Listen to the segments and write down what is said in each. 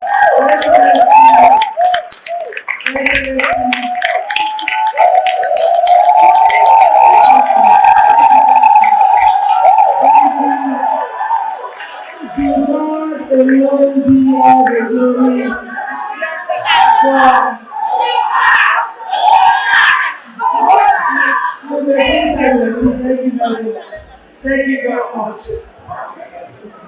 God alone be all the glory for us. Thank you very much. Thank you very much.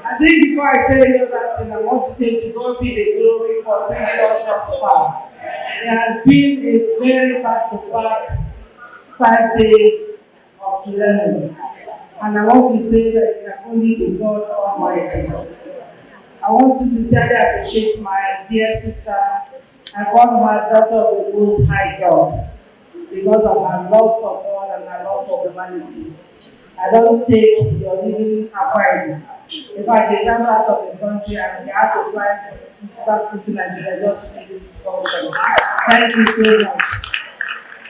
I think before I say any other thing, I want to say to God be the glory for bringing us thus far. It has been a very back-to-back 5 days of learning. And I want to say that it can only be God Almighty. I want to sincerely appreciate my dear sister and call her daughter of the Most High God because of her love for God and her love for humanity. I don't take your living apart. In fact, she traveled out of the country and she had to fly back to Nigeria just to make this function. Thank you so much.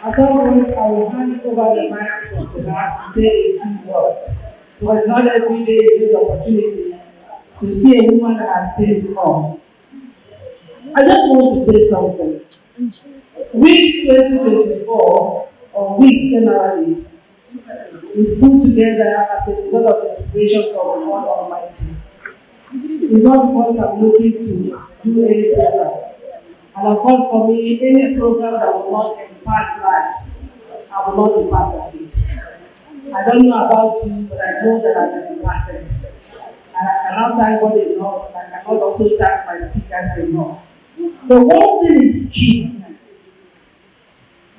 At some point, I will hand over the microphone to her to say a few words. Because not every day you get the opportunity to see a woman that has seen it all. I just want to say something. WIWS 2024, or WIWS generally, is put together as a result of inspiration from God Almighty. It's not because I'm looking to do any program. And of course, for me, any program that will not impact lives, I will not be part of it. I don't know about you, but I know that I've been impacted. And I cannot thank God enough, and I cannot also thank my speakers enough. The one thing is key,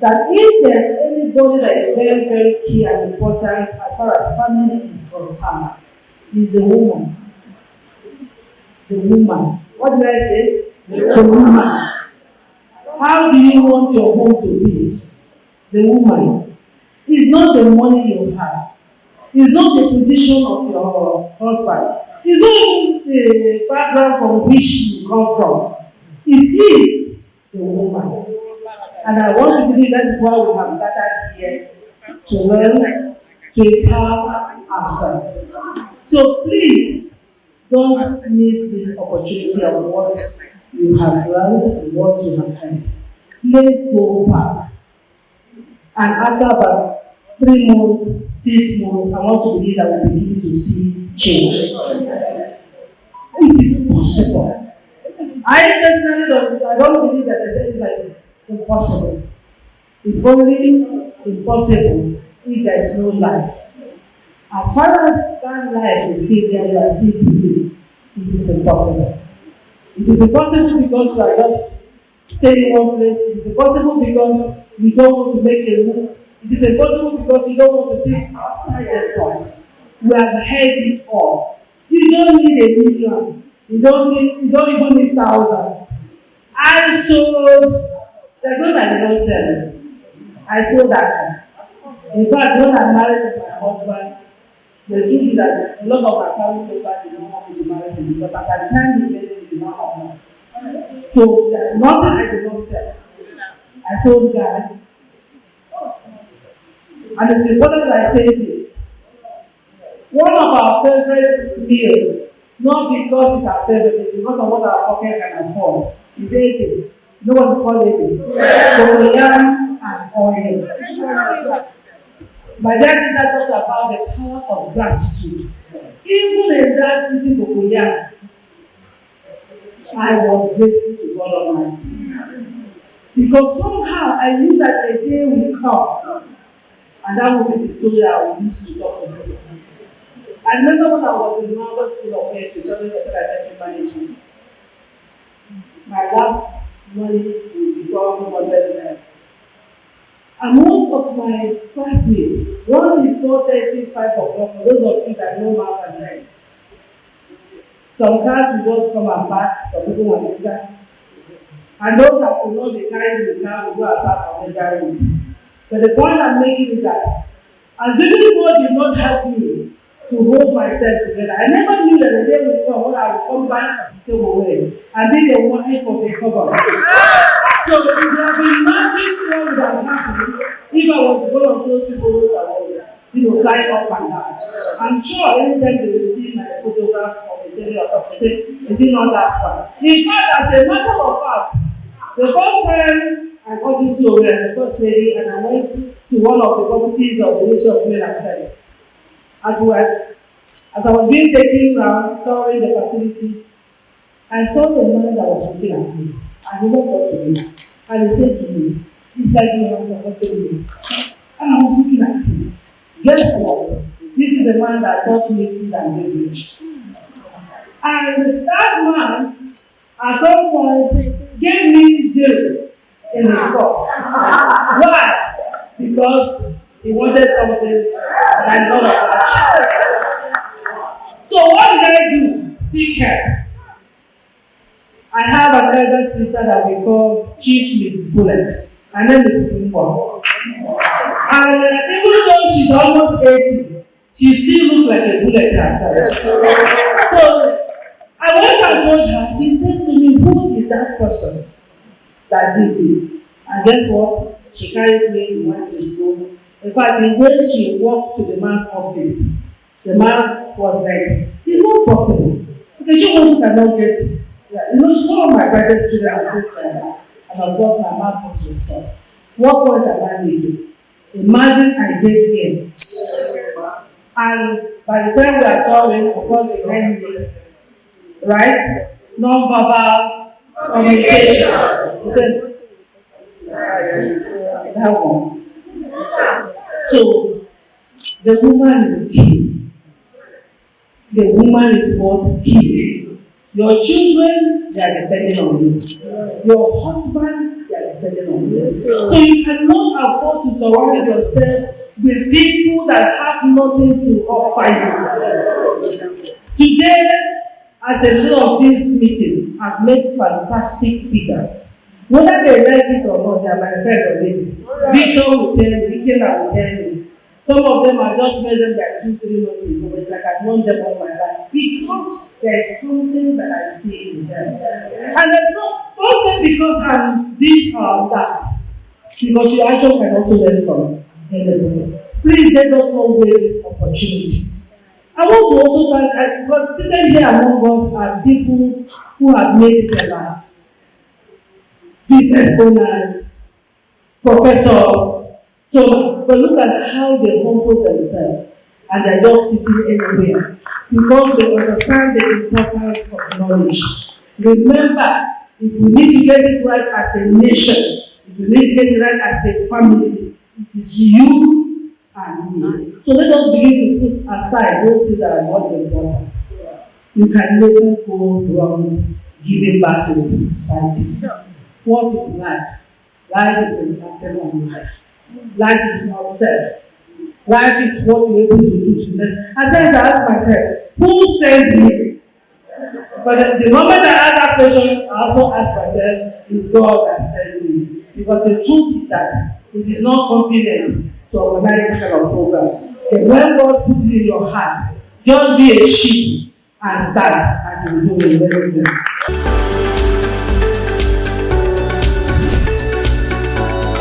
that if there's anybody that is very, very key and important as far as family is concerned, is the woman. The woman. What did I say? The woman. How do you want your home to be? The woman. It's not the money you have. It's not the position of your husband. It's not the background from which you come from. It is the woman. And I want to believe that is why we have gathered here to learn, to empower ourselves. So please don't miss this opportunity of what you have learned and what you have heard. Let's go back. And after about 3 months, 6 months, I want to believe that we begin to see change. It is possible. I personally don't believe that there's anything that is impossible. It's only impossible if there is no life. As far as that life is still there, you are still breathing. It is impossible. It is impossible because you are just staying in one place. It is impossible because you don't want to make a move. It is impossible because you don't want to think outside the box. We have heard it all. You don't need a million. You don't even need thousands. I sold. There's no that I don't sell. I sold that. In fact, when I married my husband, the truth is that a lot of my family members did not want me to marry him because at the time we met him, he did not have money. So there's nothing I did not sell. I sold God. And it's important that I say this. One of our favorite meals, not because it's our favorite, it's because of what our pocket can afford, is eating. You know what it's called eating? Cocoyam and oil. My dad sister talked about the power of gratitude. Even in that eating cocoyam, I was grateful to God Almighty. Because somehow I knew that a day will come, and that will be the story that I will use to talk to people. I remember when I was in Marvel School of Education, studying hotel management. My last money will become $100. And most of my classmates, once it's 4:30, 5 o'clock, for those of you that know math and time, some cars will just come and back, some people will enter. And those that will not be carrying the car will go and start on the road. But the point I'm making is that, assuming God did not help me to hold myself together, I never knew that the day would come when I would come back to the same way and be the wife of the cover. So it would have been magic what would have happened if I was one of those people who are flying up and down. I'm sure anytime they will see my photograph of a vegetarian or something. Say, is it not that far? In fact, as a matter of fact, the first time I got into Owerri, the first lady, and I went to one of the properties of the Ministry of Women Affairs. As I was being taken around, touring the facility, I saw the man that was looking at me, and he walked up to me, and he said to me, "It's like you have forgotten me." And I was looking at him. Guess what? This is the man that taught me food and beverage. And that man, at some point, gave me 0 in his course. Why? Because he wanted something that I not attach. So what did I do? Seek help. I have an elder sister that we call Chief Miss Bullet. Her name is Simple. And even though she's almost 80, she still looks like a bullet herself. So I went and told her, she said to me, "Who is that person that did this?" And guess what? She carried me, we went to the school. In fact, the way she walked to the man's office, the man was like, "It's not possible. Okay, you also cannot get." Yeah. You know, she's one of my graduate students at this time. And of course, my mouth was restored. What was the man making? Imagine I gave him. And by the time we are talking, of course, the ending, right? Non-verbal communication. He said, that one. So, the woman is key. The woman is what? Key. Your children, they are depending on you. Your husband, they are depending on you. So you cannot afford to surround yourself with people that have nothing to offer you. Today, as a result of this meeting, I've met fantastic speakers. Whether they like it or not, they are my friend already. Victor will tell you, Ikena will tell you. Some of them I just met them like 2-3 months ago. It's like I've known them all my life. Because there's something that I see in them. And there's don't say because I'm this or that. Because you actually can also learn from them. Please let us not waste this opportunity. I want to also thank, because sitting here among us are people who have made it their life. Business owners, professors. So, but look at how they humble themselves and they're just sitting anywhere because they understand the importance of knowledge. Remember, if we need to get this right as a nation, if we need to get it right as a family, it is you and me. So let us begin to put aside those things that are not important. You can never go wrong giving back to the society. What is life? Life is a matter of life. Life is not self. Life is what you're able to do to them. At times I ask myself, who sent me? But the moment I ask that question, I also ask myself, is God that sent me? Because the truth is that it is not convenient to organize this kind of program. But when God puts it in your heart, just be a sheep and start, and you will do it very well.